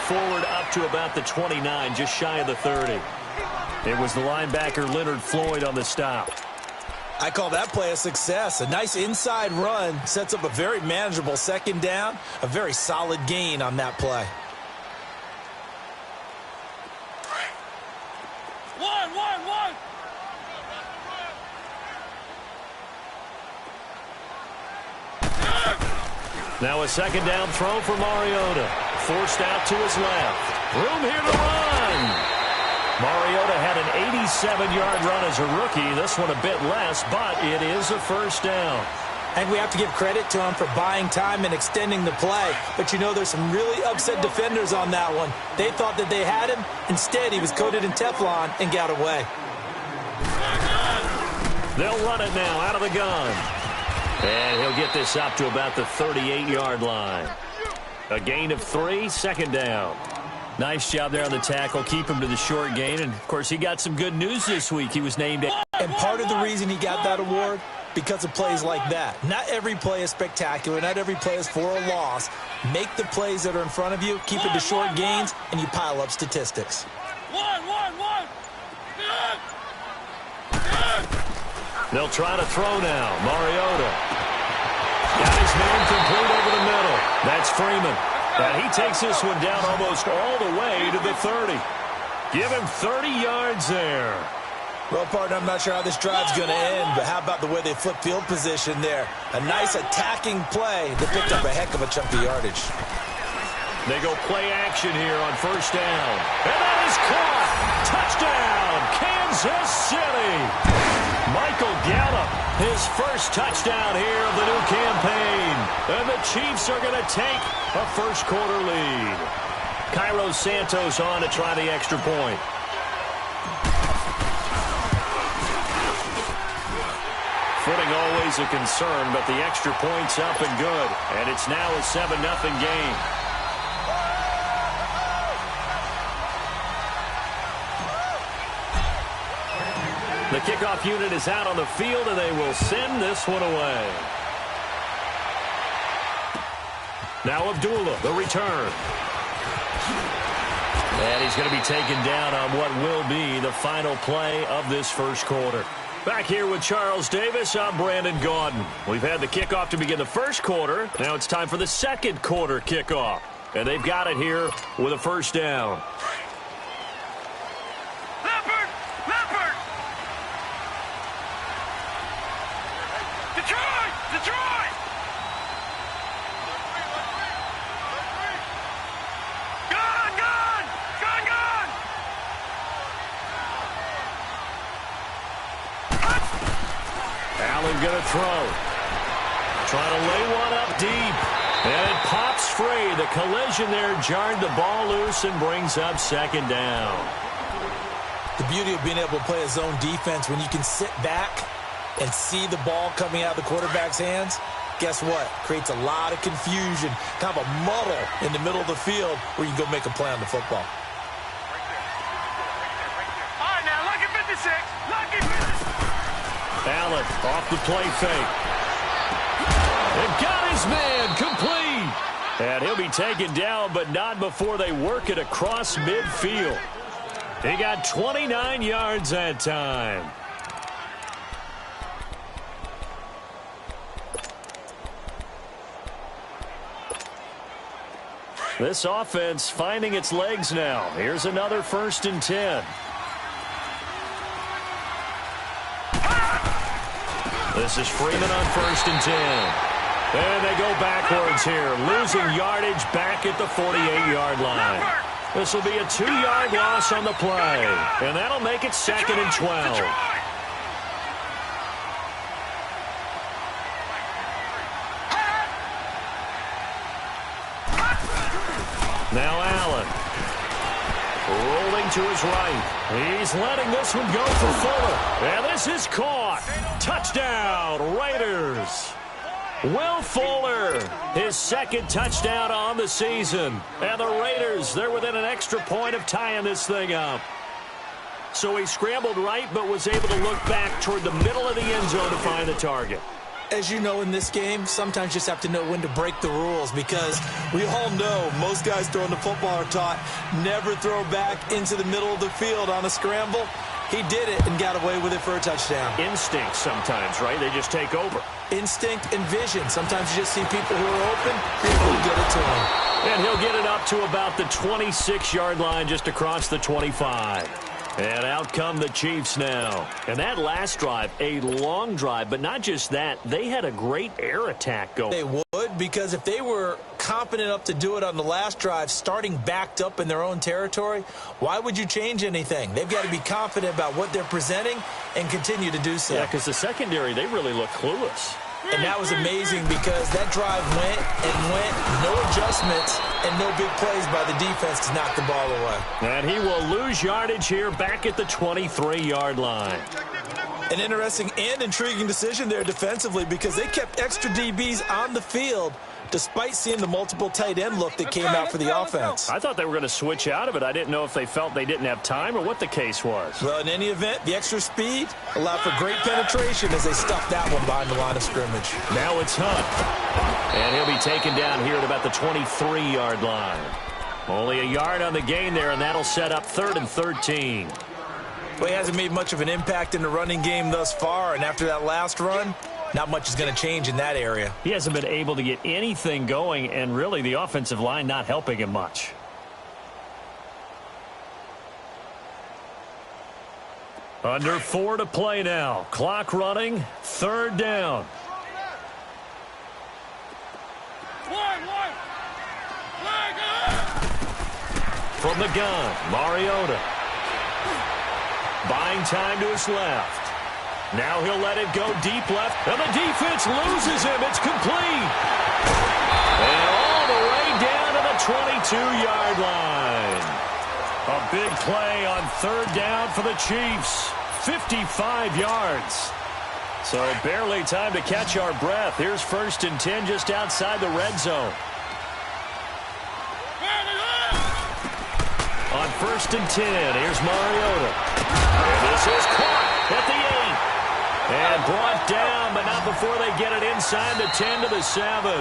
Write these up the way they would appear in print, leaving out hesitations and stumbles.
forward up to about the 29, just shy of the 30. It was the linebacker Leonard Floyd on the stop. I call that play a success. A nice inside run sets up a very manageable second down, a very solid gain on that play. Now a second down throw for Mariota. Forced out to his left. Room here to run. Mariota had an 87-yard run as a rookie. This one a bit less, but it is a first down. And we have to give credit to him for buying time and extending the play. But you know, there's some really upset defenders on that one. They thought that they had him. Instead, he was coated in Teflon and got away. They'll run it now out of the gun. And he'll get this up to about the 38-yard line. A gain of 3, second down. Nice job there on the tackle. Keep him to the short gain. And, of course, he got some good news this week. He was named. And part of the reason he got that award, because of plays like that. Not every play is spectacular. Not every play is for a loss. Make the plays that are in front of you, keep it to short gains, and you pile up statistics. They'll try to throw now. Mariota. Got his man complete over the middle. That's Freeman. And he takes this one down almost all the way to the 30. Give him 30 yards there. Well, partner, I'm not sure how this drive's going to end, but how about the way they flip field position there? A nice attacking play that picked up a heck of a chunk of yardage. They go play action here on first down. And that is caught. Touchdown, Kansas City. Michael Gallup, his first touchdown here of the new campaign. And the Chiefs are going to take a first-quarter lead. Cairo Santos on to try the extra point. Footing always a concern, but the extra point's up and good. And it's now a 7-0 game. The kickoff unit is out on the field, and they will send this one away. Now Abdullah, the return. And he's going to be taken down on what will be the final play of this first quarter. Back here with Charles Davis, I'm Brandon Gaudin. We've had the kickoff to begin the first quarter. Now it's time for the second quarter kickoff. And they've got it here with a first down. Going to throw. Trying to lay one up deep. And it pops free. The collision there jarred the ball loose and brings up second down. The beauty of being able to play a zone defense when you can sit back and see the ball coming out of the quarterback's hands, guess what? Creates a lot of confusion, kind of a muddle in the middle of the field where you can go make a play on the football. All right, now, lucky 56. Lucky 56. Allen off the play fake. And got his man complete. And he'll be taken down, but not before they work it across midfield. He got 29 yards that time. This offense finding its legs now. Here's another 1st and 10. This is Freeman on 1st and 10. And they go backwards here, losing yardage back at the 48-yard line. This will be a 2-yard loss on the play, and that'll make it 2nd and 12. Now Allen. Rolling to his right. He's letting this one go for Fuller. And this is caught. Touchdown, Raiders. Will Fuller, his 2nd touchdown on the season. And the Raiders, they're within an extra point of tying this thing up. So he scrambled right, but was able to look back toward the middle of the end zone to find the target. as you know in this game, sometimes you just have to know when to break the rules, because we all know most guys throwing the football are taught never throw back into the middle of the field on a scramble. He did it and got away with it for a touchdown. Instinct sometimes, right? They just take over. Instinct and vision. Sometimes you just see people who are open, you're able to get it to them. And he'll get it up to about the 26-yard line, just across the 25. And out come the Chiefs now. And that last drive, a long drive, but not just that. They had a great air attack going. They would, because if they were confident enough to do it on the last drive, starting backed up in their own territory, why would you change anything? They've got to be confident about what they're presenting and continue to do so. Yeah, because the secondary, they really look clueless. And that was amazing, because that drive went and went, no adjustments, and no big plays by the defense to knock the ball away. And he will lose yardage here back at the 23-yard line. An interesting and intriguing decision there defensively, because they kept extra DBs on the field despite seeing the multiple tight end look that came out for the offense. I thought they were going to switch out of it. I didn't know if they felt they didn't have time or what the case was. Well, in any event, the extra speed allowed for great penetration as they stuffed that one behind the line of scrimmage. Now it's Hunt. And he'll be taken down here at about the 23-yard line. Only a yard on the gain there, and that'll set up 3rd and 13. Well, he hasn't made much of an impact in the running game thus far, and after that last run, not much is going to change in that area. He hasn't been able to get anything going, and really the offensive line not helping him much. Under 4 to play now. Clock running. 3rd down. From the gun, Mariota. Buying time to his left. Now he'll let it go deep left, and the defense loses him. It's complete. And all the way down to the 22-yard line. A big play on 3rd down for the Chiefs. 55 yards. So barely time to catch our breath. Here's 1st and 10 just outside the red zone. On 1st and 10, here's Mariota. And this is caught at the 8. And brought down, but not before they get it inside the 10 to the 7.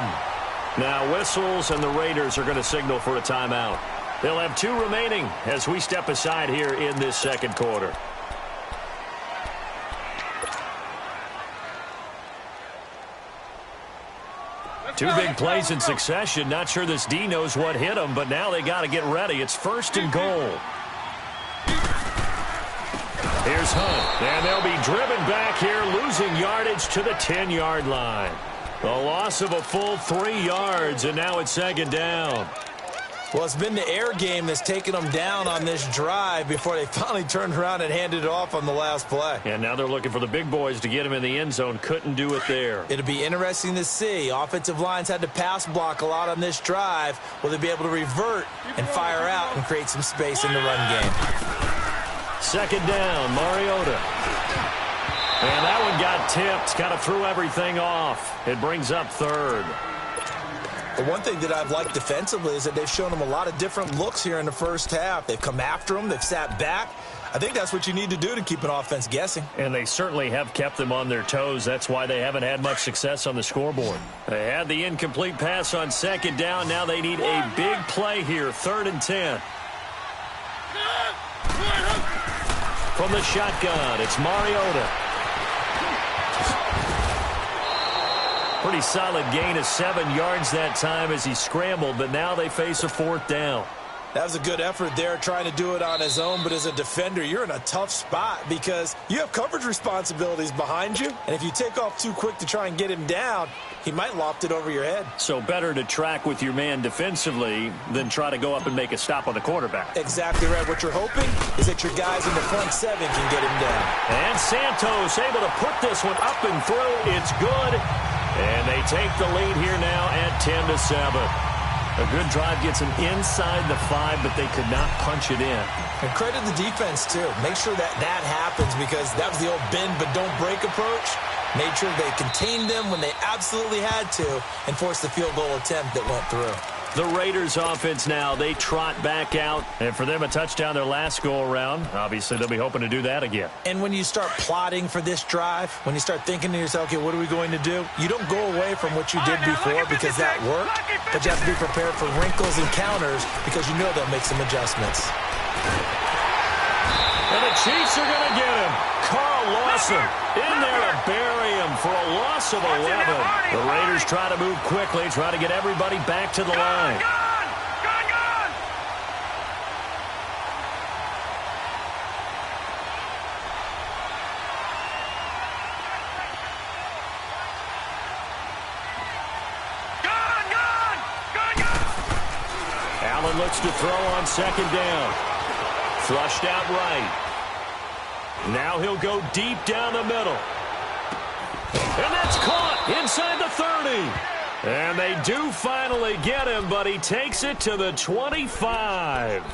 Now whistles, and the Raiders are going to signal for a timeout. They'll have 2 remaining as we step aside here in this 2nd quarter. Two big plays in succession. Not sure this D knows what hit him, but now they got to get ready. It's 1st and goal. Here's Hunt, and they'll be driven back here, losing yardage to the 10-yard line. A loss of a full 3 yards, and now it's 2nd down. Well, it's been the air game that's taken them down on this drive before they finally turned around and handed it off on the last play. And now they're looking for the big boys to get him in the end zone. Couldn't do it there. It'll be interesting to see. Offensive lines had to pass block a lot on this drive. Will they be able to revert and fire out and create some space in the run game? 2nd down, Mariota. And that one got tipped. Kind of threw everything off. It brings up 3rd. The one thing that I've liked defensively is that they've shown them a lot of different looks here in the first half. They've come after them. They've sat back. I think that's what you need to do to keep an offense guessing. And they certainly have kept them on their toes. That's why they haven't had much success on the scoreboard. They had the incomplete pass on 2nd down. Now they need a big play here. 3rd and 10. From the shotgun, it's Mariota. Pretty solid gain of 7 yards that time as he scrambled, but now they face a 4th down. That was a good effort there, trying to do it on his own, but as a defender, you're in a tough spot because you have coverage responsibilities behind you, and if you take off too quick to try and get him down, he might loft it over your head. So better to track with your man defensively than try to go up and make a stop on the quarterback. Exactly right. What you're hoping is that your guys in the front 7 can get him down. And Santos able to put this one up and through. It's good. And they take the lead here now at 10-7. A good drive gets them inside the 5, but they could not punch it in. And credit the defense, too. Make sure that happens because that was the old bend but don't break approach. Made sure they contained them when they absolutely had to and forced the field goal attempt that went through. The Raiders offense now, they trot back out. And for them, a touchdown their last go-around. Obviously, they'll be hoping to do that again. And when you start plotting for this drive, when you start thinking to yourself, okay, what are we going to do? You don't go away from what you did before because that worked, but you have to be prepared for wrinkles and counters because you know they'll make some adjustments. And the Chiefs are going to get him. Carl Lawson in there to bury him for a loss of 11. The Raiders try to move quickly, try to get everybody back to the line. Allen looks to throw on second down. Flushed out right. Now he'll go deep down the middle. And that's caught inside the 30. And they do finally get him, but he takes it to the 25.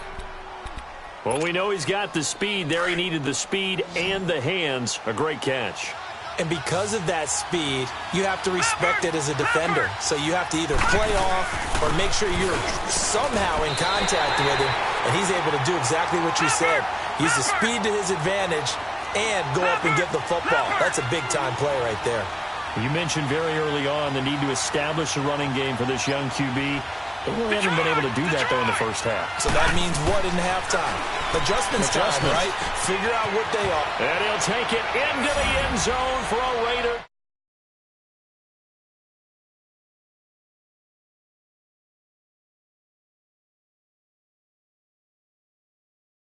Well, we know he's got the speed there. He needed the speed and the hands. A great catch. And because of that speed, you have to respect it as a defender. So you have to either play off or make sure you're somehow in contact with him, and he's able to do exactly what you said. Use the speed to his advantage and go up and get the football. That's a big-time play right there. You mentioned very early on the need to establish a running game for this young QB. They really haven't been able to do that, though, in the first half. So that means what in halftime? Adjustments time, right? Figure out what they are. And he'll take it into the end zone for a Raider.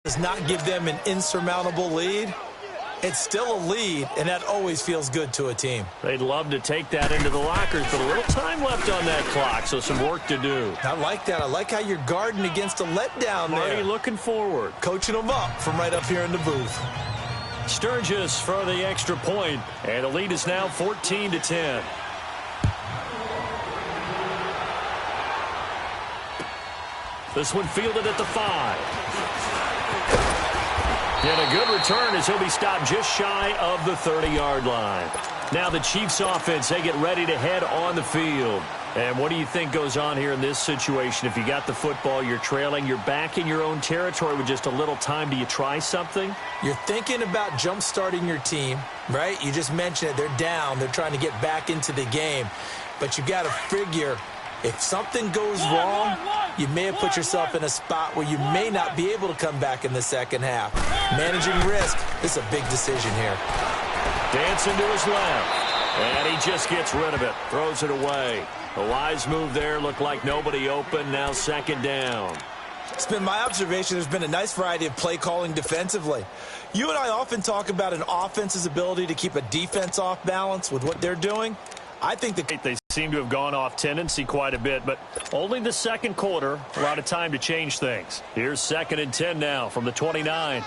Does not give them an insurmountable lead. It's still a lead, and that always feels good to a team. They'd love to take that into the lockers, but a little time left on that clock, so some work to do. I like that. I like how you're guarding against a letdown there. Marty looking forward. Coaching them up from right up here in the booth. Sturgis for the extra point, and the lead is now 14-10. This one fielded at the 5. And a good return as he'll be stopped just shy of the 30-yard line. Now the Chiefs offense, they get ready to head on the field. And what do you think goes on here in this situation? If you got the football, you're trailing, you're back in your own territory with just a little time. Do you try something? You're thinking about jump-starting your team, right? You just mentioned it. They're down. They're trying to get back into the game. But you got to figure if something goes wrong, you may have put yourself in a spot where you may not be able to come back in the second half. Managing risk, this is a big decision here. Dancing to his left, and he just gets rid of it, throws it away. A wise move there, looked like nobody open, now second down. It's been my observation there's been a nice variety of play calling defensively. You and I often talk about an offense's ability to keep a defense off balance with what they're doing. I think that they seem to have gone off tendency quite a bit, but only the second quarter, a lot of time to change things. Here's 2nd and 10 now from the 29.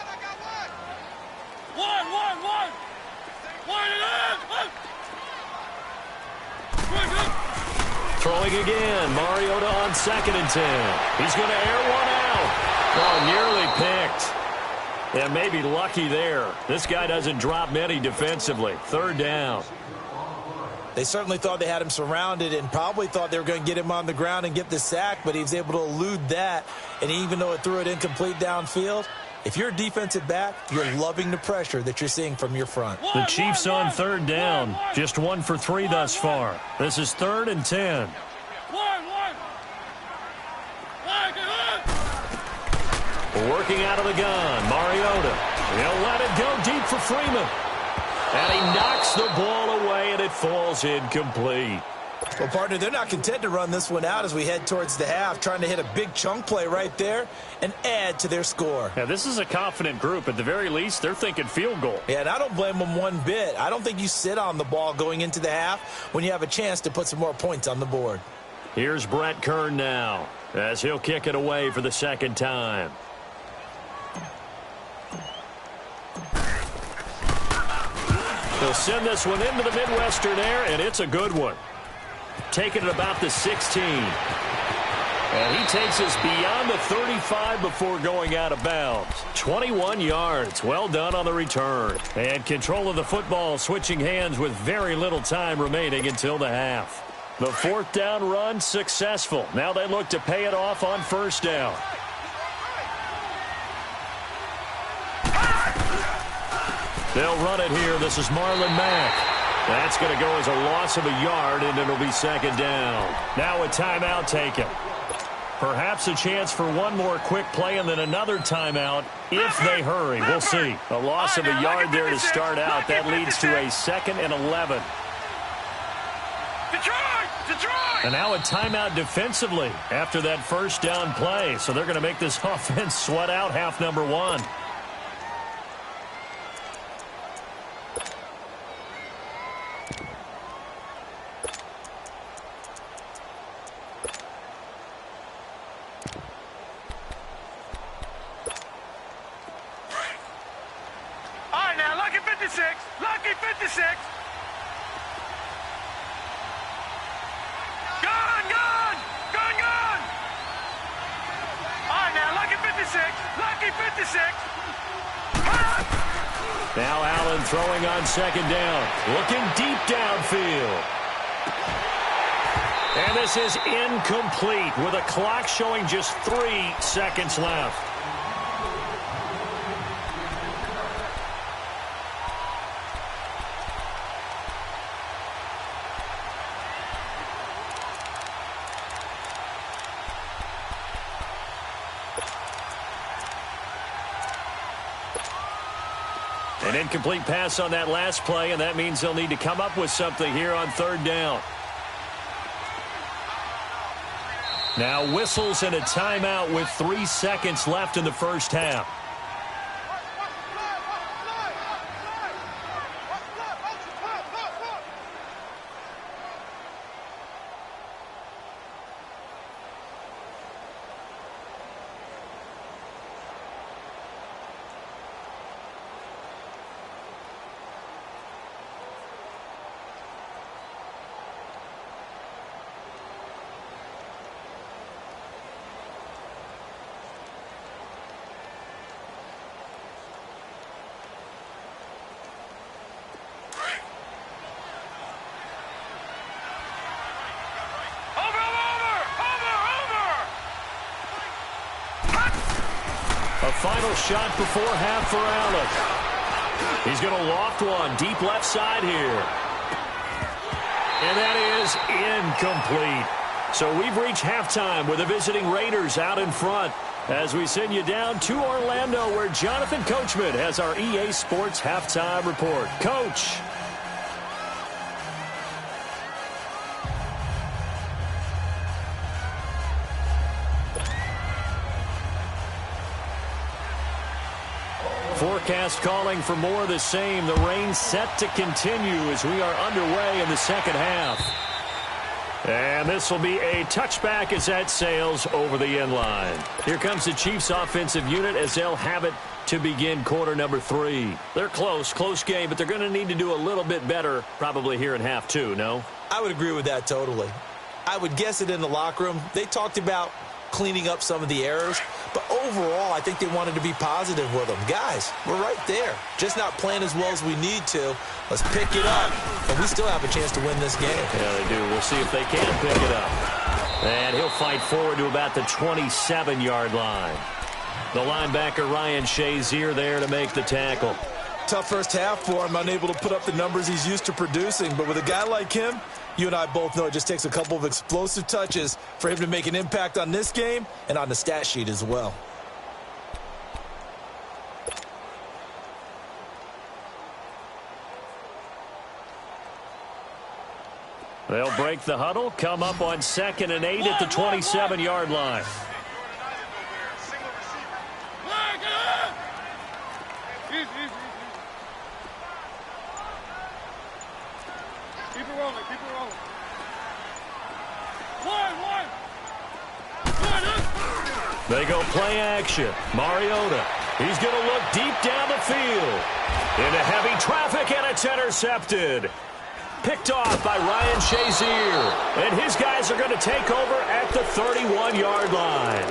Throwing again, Mariota on 2nd and 10. He's going to air one out. Oh, nearly picked. And maybe lucky there. This guy doesn't drop many defensively. 3rd down. They certainly thought they had him surrounded and probably thought they were going to get him on the ground and get the sack, but he was able to elude that. And even though it threw it incomplete downfield, if you're a defensive back, you're loving the pressure that you're seeing from your front. The Chiefs on 3rd down. Just 1 for 3 thus far. This is 3rd and 10. Working out of the gun, Mariota. He'll let it go deep for Freeman. And he knocks the ball away, and it falls incomplete. Well, partner, they're not content to run this one out as we head towards the half, trying to hit a big chunk play right there and add to their score. Yeah, this is a confident group. At the very least, they're thinking field goal. Yeah, and I don't blame them one bit. I don't think you sit on the ball going into the half when you have a chance to put some more points on the board. Here's Brett Kern now as he'll kick it away for the 2nd time. He'll send this one into the Midwestern air, and it's a good one. Taking it about the 16. And he takes us beyond the 35 before going out of bounds. 21 yards. Well done on the return. And control of the football switching hands with very little time remaining until the half. The fourth down run successful. Now they look to pay it off on first down. They'll run it here. This is Marlon Mack. That's going to go as a loss of a yard, and it'll be second down. Now a timeout taken. Perhaps a chance for one more quick play and then another timeout if they hurry. We'll see. A loss of a yard there to start out. That leads to a 2nd and 11. And now a timeout defensively after that first down play. So they're going to make this offense sweat out half number one. Lucky 56. Gone. All right, now, lucky 56. Lucky 56. Now Allen throwing on second down. Looking deep downfield. And this is incomplete with a clock showing just 3 seconds left. An incomplete pass on that last play, and that means they'll need to come up with something here on third down. Now whistles and a timeout with 3 seconds left in the first half. A final shot before half for Allen. He's going to loft one deep left side here. And that is incomplete. So we've reached halftime with the visiting Raiders out in front as we send you down to Orlando where Jonathan Coachman has our EA Sports halftime report. Coach. Forecast calling for more of the same. The rain set to continue as we are underway in the second half. And this will be a touchback as that sails over the end line. Here comes the Chiefs offensive unit as they'll have it to begin quarter number 3. They're close game, but they're going to need to do a little bit better probably here in half 2, no? I would agree with that totally. I would guess it in the locker room. They talked about cleaning up some of the errors, but overall I think they wanted to be positive with them. Guys, we're right there, just not playing as well as we need to. Let's pick it up, and we still have a chance to win this game. Yeah, they do. We'll see if they can pick it up. And he'll fight forward to about the 27-yard line. The linebacker Ryan Shazier there to make the tackle. Tough first half for him, unable to put up the numbers he's used to producing, but with a guy like him, you and I both know it just takes a couple of explosive touches for him to make an impact on this game and on the stat sheet as well. They'll break the huddle, come up on 2nd and 8 at the 27-yard line. Keep it rolling. They go play action. Mariota. He's going to look deep down the field. Into heavy traffic, and it's intercepted. Picked off by Ryan Shazier. And his guys are going to take over at the 31-yard line.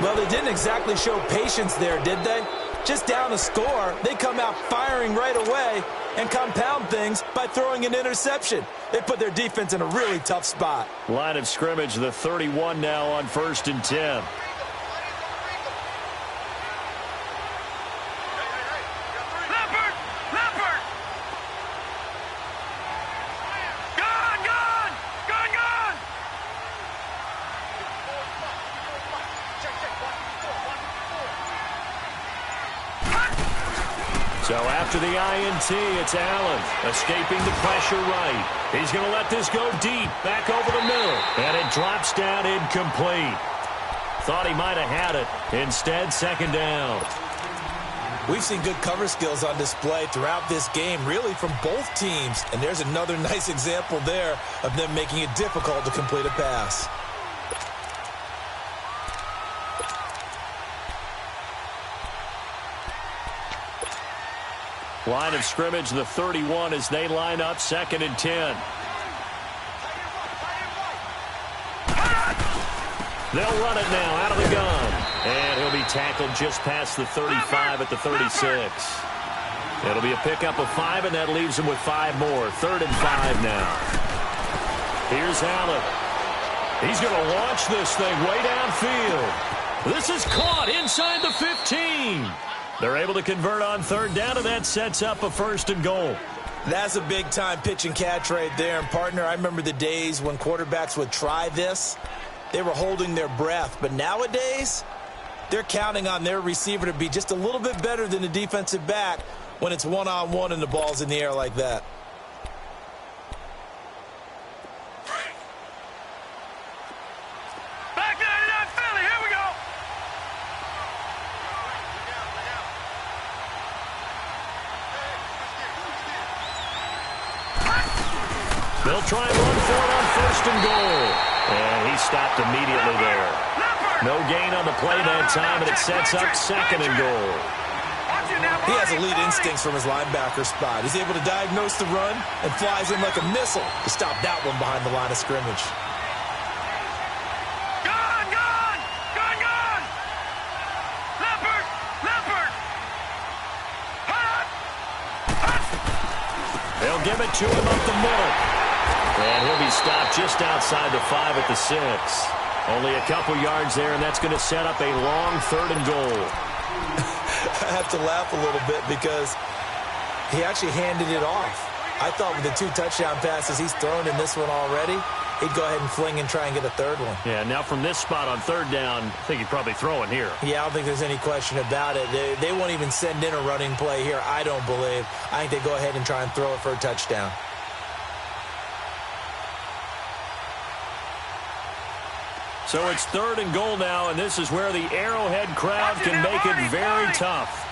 Well, they didn't exactly show patience there, did they? just down a score, they come out firing right away and compound things by throwing an interception. They put their defense in a really tough spot. Line of scrimmage, the 31 now on 1st and 10. So after the INT, it's Allen escaping the pressure right. He's going to let this go deep, back over the middle, and it drops down incomplete. Thought he might have had it. Instead, 2nd down. We've seen good cover skills on display throughout this game, really from both teams. And there's another nice example there of them making it difficult to complete a pass. Line of scrimmage, the 31, as they line up 2nd and 10. They'll run it now out of the gun. And he'll be tackled just past the 35 at the 36. It'll be a pickup of 5, and that leaves him with 5 more. 3rd and 5 now. Here's Allen. He's going to launch this thing way downfield. This is caught inside the 15. They're able to convert on 3rd down, and that sets up a 1st and goal. That's a big-time pitch and catch right there. And, partner, I remember the days when quarterbacks would try this. They were holding their breath. But nowadays, they're counting on their receiver to be just a little bit better than the defensive back when it's one-on-one and the ball's in the air like that. They'll try and run for it on 1st and goal. And he stopped immediately there. No gain on the play that time, and it sets up 2nd and goal. He has elite instincts from his linebacker spot. He's able to diagnose the run and flies in like a missile to stop that one behind the line of scrimmage. They'll give it to him up the middle. And he'll be stopped just outside the 5 at the 6. Only a couple yards there, and that's going to set up a long 3rd and goal. I have to laugh a little bit because he actually handed it off. I thought with the 2 touchdown passes he's thrown in this one already, he'd go ahead and fling and try and get a 3rd one. Yeah, now from this spot on 3rd down, I think he'd probably throw it here. Yeah, I don't think there's any question about it. They won't even send in a running play here, I don't believe. I think they go ahead and try and throw it for a touchdown. So it's 3rd and goal now, and this is where the Arrowhead crowd can make it very tough.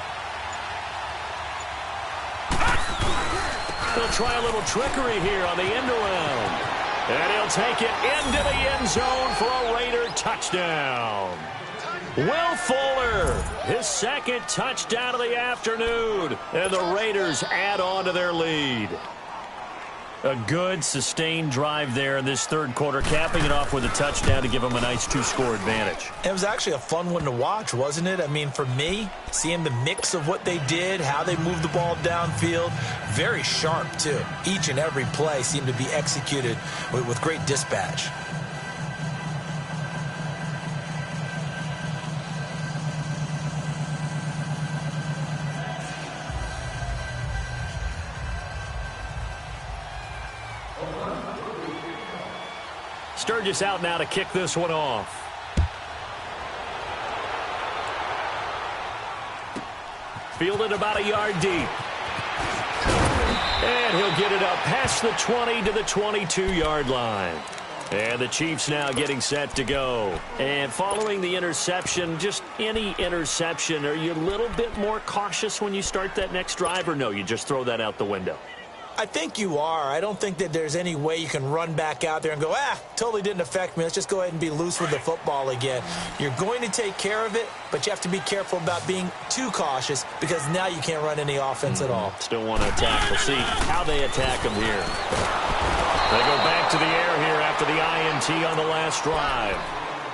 They'll try a little trickery here on the end around. And he'll take it into the end zone for a Raider touchdown. Will Fuller, his 2nd touchdown of the afternoon. And the Raiders add on to their lead. A good, sustained drive there in this 3rd quarter, capping it off with a touchdown to give them a nice 2-score advantage. It was actually a fun one to watch, wasn't it? I mean, for me, seeing the mix of what they did, how they moved the ball downfield, very sharp, too. Each and every play seemed to be executed with great dispatch. Sturgis out now to kick this one off. Fielded about a yard deep. And he'll get it up past the 20 to the 22-yard line. And the Chiefs now getting set to go. And following the interception, just any interception, are you a little bit more cautious when you start that next drive, or no, you just throw that out the window? I think you are. I don't think that there's any way you can run back out there and go, totally didn't affect me. Let's just go ahead and be loose with the football again. You're going to take care of it, but you have to be careful about being too cautious because now you can't run any offense at all. Still want to attack. We'll see how they attack them here. They go back to the air here after the INT on the last drive.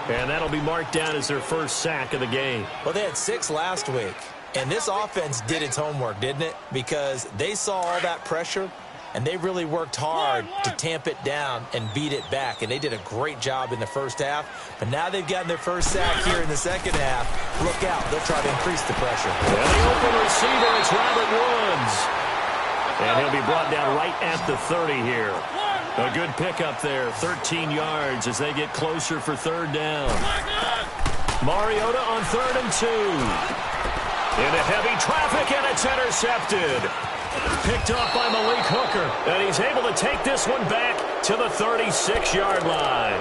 And that'll be marked down as their first sack of the game. Well, they had 6 last week. And this offense did its homework, didn't it? Because they saw all that pressure, and they really worked hard to tamp it down and beat it back. And they did a great job in the first half. But now they've gotten their first sack here in the second half. Look out. They'll try to increase the pressure. And the open receiver, it's Robert Woods. And he'll be brought down right at the 30 here. A good pickup there, 13 yards as they get closer for third down. Mariota on 3rd and 2. Into heavy traffic, and it's intercepted. Picked off by Malik Hooker, and he's able to take this one back to the 36-yard line.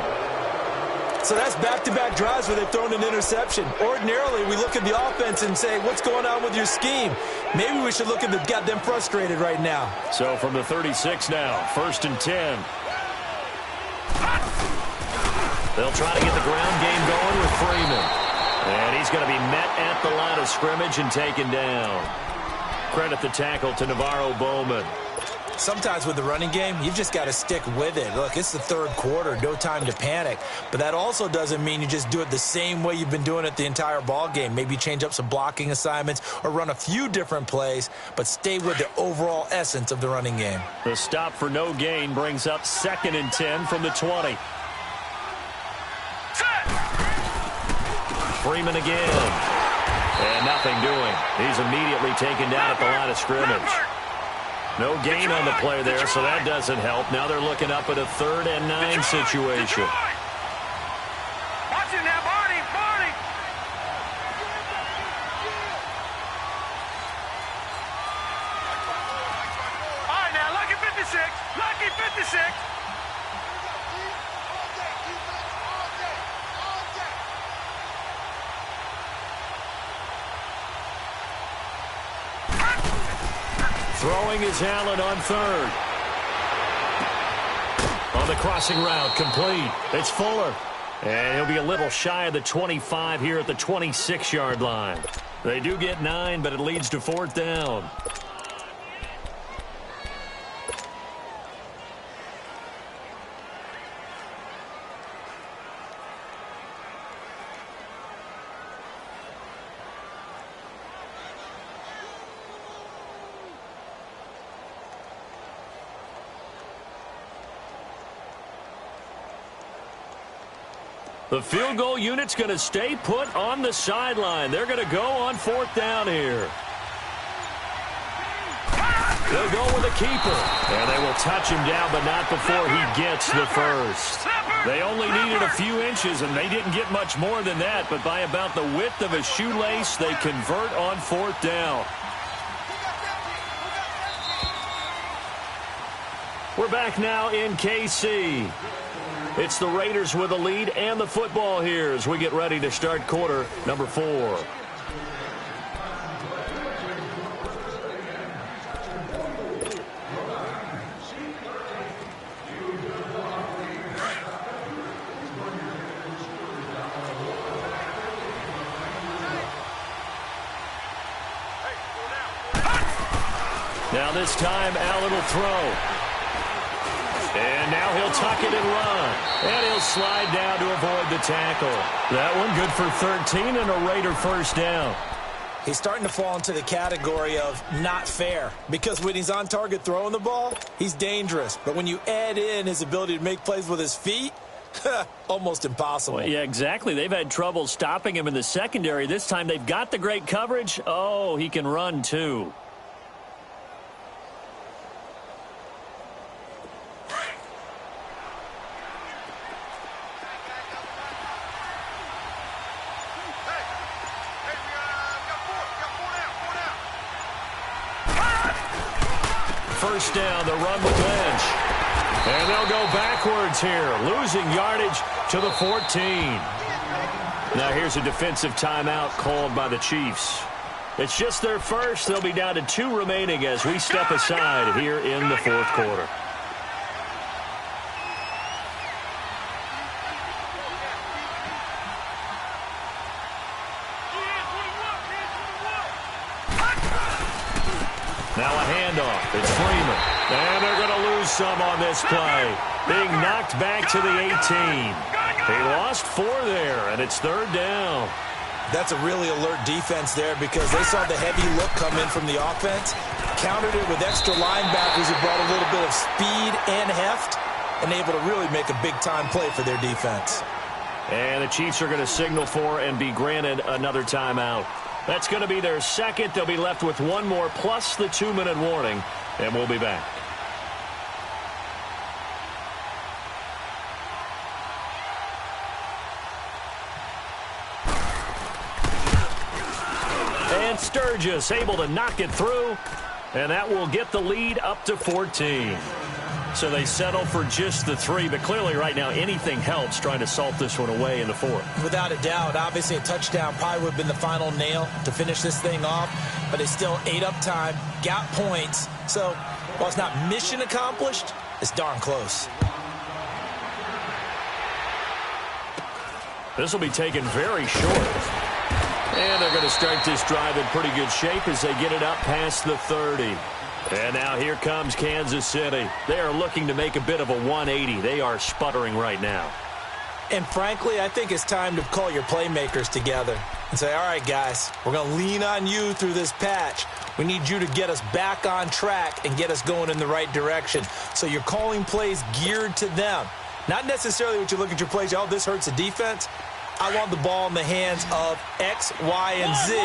So that's back-to-back drives where they've thrown an interception. Ordinarily, we look at the offense and say, what's going on with your scheme? Maybe we should look at the got them frustrated right now. So from the 36 now, 1st and 10. They'll try to get the ground game going with Freeman. And he's going to be met at the line of scrimmage and taken down. Credit the tackle to Navarro Bowman. Sometimes with the running game, you've just got to stick with it. Look, it's the 3rd quarter, no time to panic. But that also doesn't mean you just do it the same way you've been doing it the entire ball game. Maybe change up some blocking assignments or run a few different plays, but stay with the overall essence of the running game. The stop for no gain brings up 2nd and 10 from the 20. Freeman again. And nothing doing. He's immediately taken down at the line of scrimmage. No gain on the play there, so that doesn't help. Now they're looking up at a 3rd and 9 situation. Watch it now, Barney, Barney. All right, now, lucky 56, lucky 56. Throwing is Allen on 3rd. On the crossing route, complete. It's Fuller. And he'll be a little shy of the 25 here at the 26-yard line. They do get 9, but it leads to 4th down. The field goal unit's going to stay put on the sideline. They're going to go on 4th down here. They'll go with a keeper. And they will touch him down, but not before he gets the first. They only needed a few inches, and they didn't get much more than that. But by about the width of a shoelace, they convert on 4th down. We're back now in KC. It's the Raiders with the lead and the football here as we get ready to start quarter number 4. Now this time, Allen will throw. And now he'll tuck it and run. And he'll slide down to avoid the tackle. That one good for 13 and a Raider first down. He's starting to fall into the category of not fair. Because when he's on target throwing the ball, he's dangerous. But when you add in his ability to make plays with his feet, almost impossible. Well, yeah, exactly. They've had trouble stopping him in the secondary. This time they've got the great coverage. Oh, he can run too. First down, the run with Lynch. And they'll go backwards here, losing yardage to the 14. Now here's a defensive timeout called by the Chiefs. It's just their first. They'll be down to 2 remaining as we step aside here in the 4th quarter. Now a handoff. It's Freeman. And they're going to lose some on this play. Being knocked back to the 18. He lost 4 there, and it's 3rd down. That's a really alert defense there because they saw the heavy look come in from the offense, countered it with extra linebackers who brought a little bit of speed and heft, and able to really make a big-time play for their defense. And the Chiefs are going to signal for and be granted another timeout. That's going to be their second. They'll be left with one more plus the 2-minute warning, and we'll be back. And Sturgis able to knock it through, and that will get the lead up to 14. So they settle for just the 3, but clearly right now anything helps trying to salt this one away in the 4th. Without a doubt, obviously a touchdown probably would have been the final nail to finish this thing off, but they still ate up time, got points. So while it's not mission accomplished, it's darn close. This will be taken very short. And they're going to start this drive in pretty good shape as they get it up past the 30. And now here comes Kansas City. They are looking to make a bit of a 180. They are sputtering right now. And frankly, I think it's time to call your playmakers together and say, all right, guys, we're going to lean on you through this patch. We need you to get us back on track and get us going in the right direction. So you're calling plays geared to them. Not necessarily what you look at your plays, oh, this hurts the defense. I want the ball in the hands of X, Y, and Z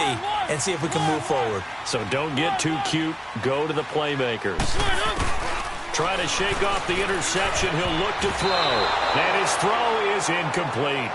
and see if we can move forward. So don't get too cute. Go to the playmakers. Trying to shake off the interception. He'll look to throw. And his throw is incomplete.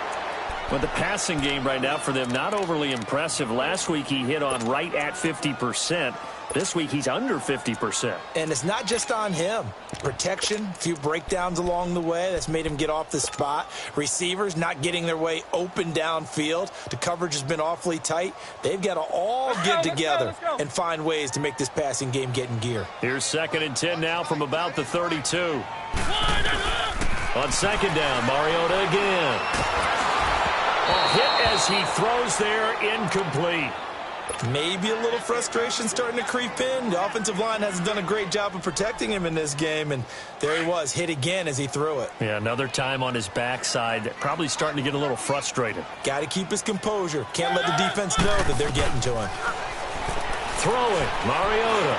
But the passing game right now for them, not overly impressive. Last week he hit on right at 50%. This week he's under 50%. And it's not just on him. Protection, a few breakdowns along the way. That's made him get off the spot. Receivers not getting their way open downfield. The coverage has been awfully tight. They've got to all get together and find ways to make this passing game get in gear. Here's 2nd and 10 now from about the 32. On 2nd down, Mariota again. A hit as he throws there, incomplete. Maybe a little frustration starting to creep in. The offensive line hasn't done a great job of protecting him in this game, and there he was, hit again as he threw it. Yeah, another time on his backside, probably starting to get a little frustrated. Got to keep his composure. Can't let the defense know that they're getting to him. Throwing, Mariota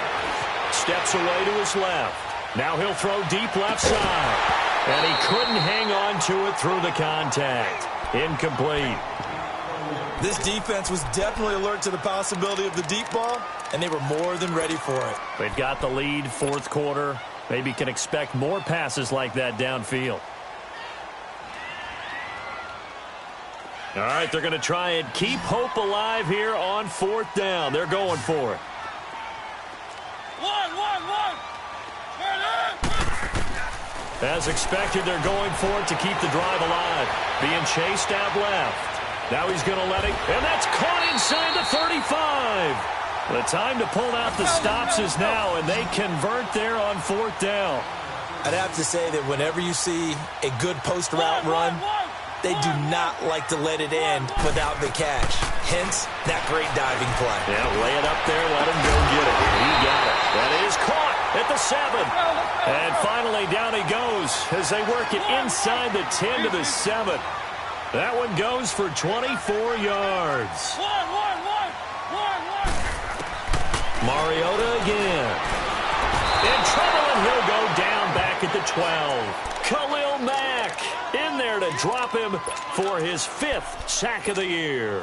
steps away to his left. Now he'll throw deep left side, and he couldn't hang on to it through the contact. Incomplete. This defense was definitely alert to the possibility of the deep ball, and they were more than ready for it. They've got the lead, 4th quarter. Maybe can expect more passes like that downfield. All right, they're going to try and keep hope alive here on 4th down. They're going for it. As expected, they're going for it to keep the drive alive. Being chased out left. Now he's going to let it, and that's caught inside the 35. The time to pull out the stops is now, and they convert there on 4th down. I'd have to say that whenever you see a good post route run, they do not like to let it end without the catch. Hence, that great diving play. Yeah, lay it up there, let him go get it. He got it. That is caught at the 7. And finally, down he goes as they work it inside the 10 to the 7. That one goes for 24 yards. Mariota again. In trouble, and he'll go down back at the 12. Khalil Mack in there to drop him for his 5th sack of the year.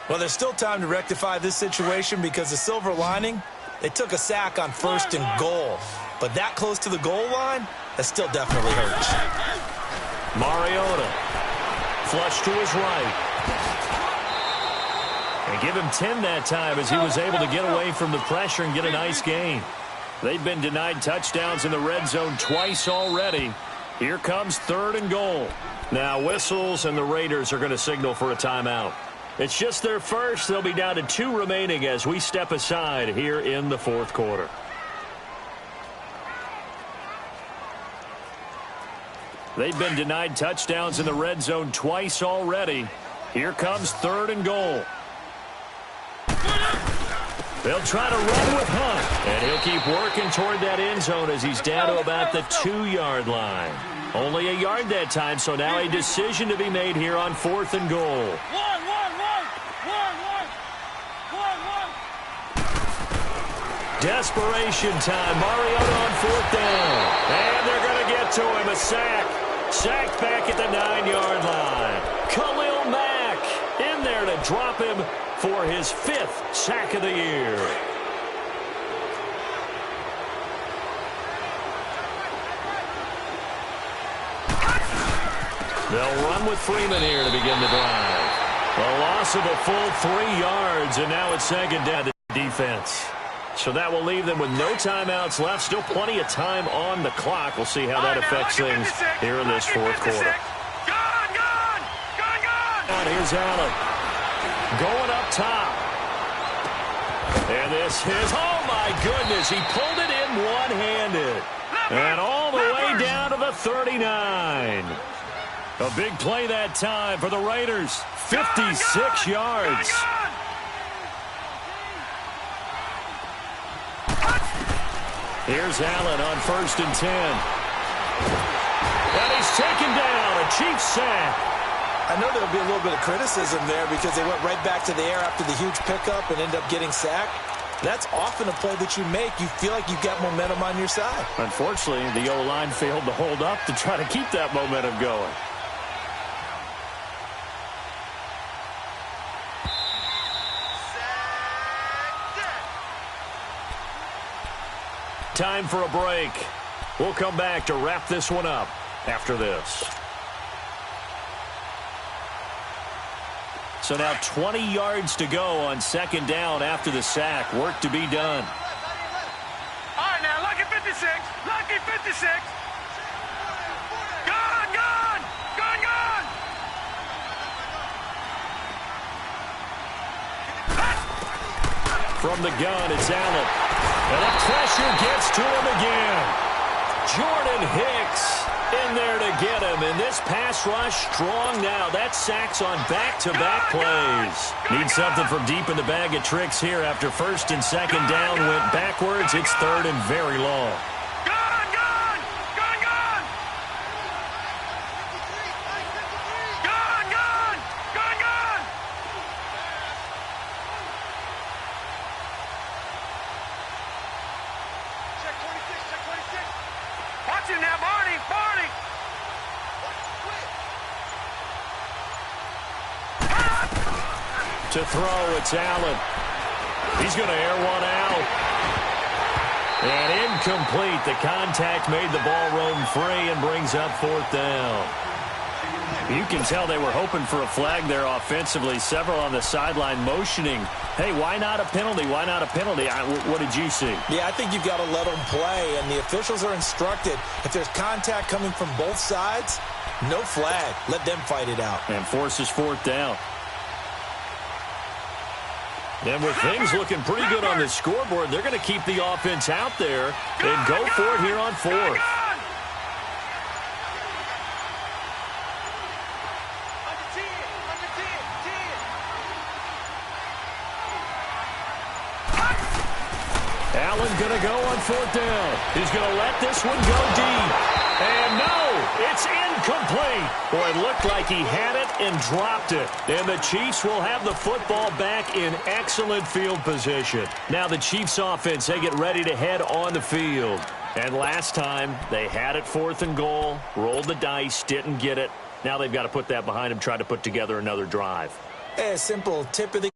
Well, there's still time to rectify this situation because the silver lining, they took a sack on 1st and goal. But that close to the goal line, that still definitely hurts. Mariota. Flush to his right. And give him 10 that time as he was able to get away from the pressure and get a nice gain. They've been denied touchdowns in the red zone twice already. Here comes 3rd and goal. Now whistles, and the Raiders are going to signal for a timeout. It's just their first. They'll be down to 2 remaining as we step aside here in the 4th quarter. They've been denied touchdowns in the red zone twice already. Here comes 3rd and goal. They'll try to run with Hunt, and he'll keep working toward that end zone as he's down to about the 2-yard line. Only a yard that time, so now a decision to be made here on 4th and goal. Desperation time. Mariota on 4th down. And they're going to get to him. A sack. Sacked back at the 9-yard line. Khalil Mack in there to drop him for his 5th sack of the year. They'll run with Freeman here to begin the drive. A loss of a full 3 yards, and now it's 2nd down to defense. So that will leave them with no timeouts left. Still plenty of time on the clock. We'll see how that affects things here in this 4th quarter. And here's Allen. Going up top. And this is, oh my goodness, he pulled it in one-handed. And all the way down to the 39. A big play that time for the Raiders. 56 yards. Here's Allen on 1st and 10. And he's taken down. A Chiefs sack. I know there'll be a little bit of criticism there because they went right back to the air after the huge pickup and ended up getting sacked. That's often a play that you make. You feel like you've got momentum on your side. Unfortunately, the O-line failed to hold up to try to keep that momentum going. Time for a break. We'll come back to wrap this one up after this. So now 20 yards to go on 2nd down after the sack. Work to be done. All right, now, lucky 56. Lucky 56. Gone, gone. Gone, gone. From the gun, it's Allen. And the pressure gets to him again. Jordan Hicks in there to get him. And this pass rush strong now. That sacks on back-to-back plays. Need something from deep in the bag of tricks here after 1st and 2nd down went backwards. It's 3rd and very long. To throw, it's Allen. He's going to air one out. And incomplete. The contact made the ball roam free and brings up 4th down. You can tell they were hoping for a flag there offensively. Several on the sideline motioning. Hey, why not a penalty? Why not a penalty? What did you see? Yeah, I think you've got to let them play. And the officials are instructed, if there's contact coming from both sides, no flag. Let them fight it out. And forces 4th down. And with things looking pretty good on the scoreboard, they're going to keep the offense out there and go for it here on 4th. Allen going to go on 4th down. He's going to let this one go deep. And no, it's incomplete. Boy, it looked like he had it and dropped it. And the Chiefs will have the football back in excellent field position. Now the Chiefs offense, they get ready to head on the field. And last time, they had it 4th and goal, rolled the dice, didn't get it. Now they've got to put that behind them, try to put together another drive. A simple tip of the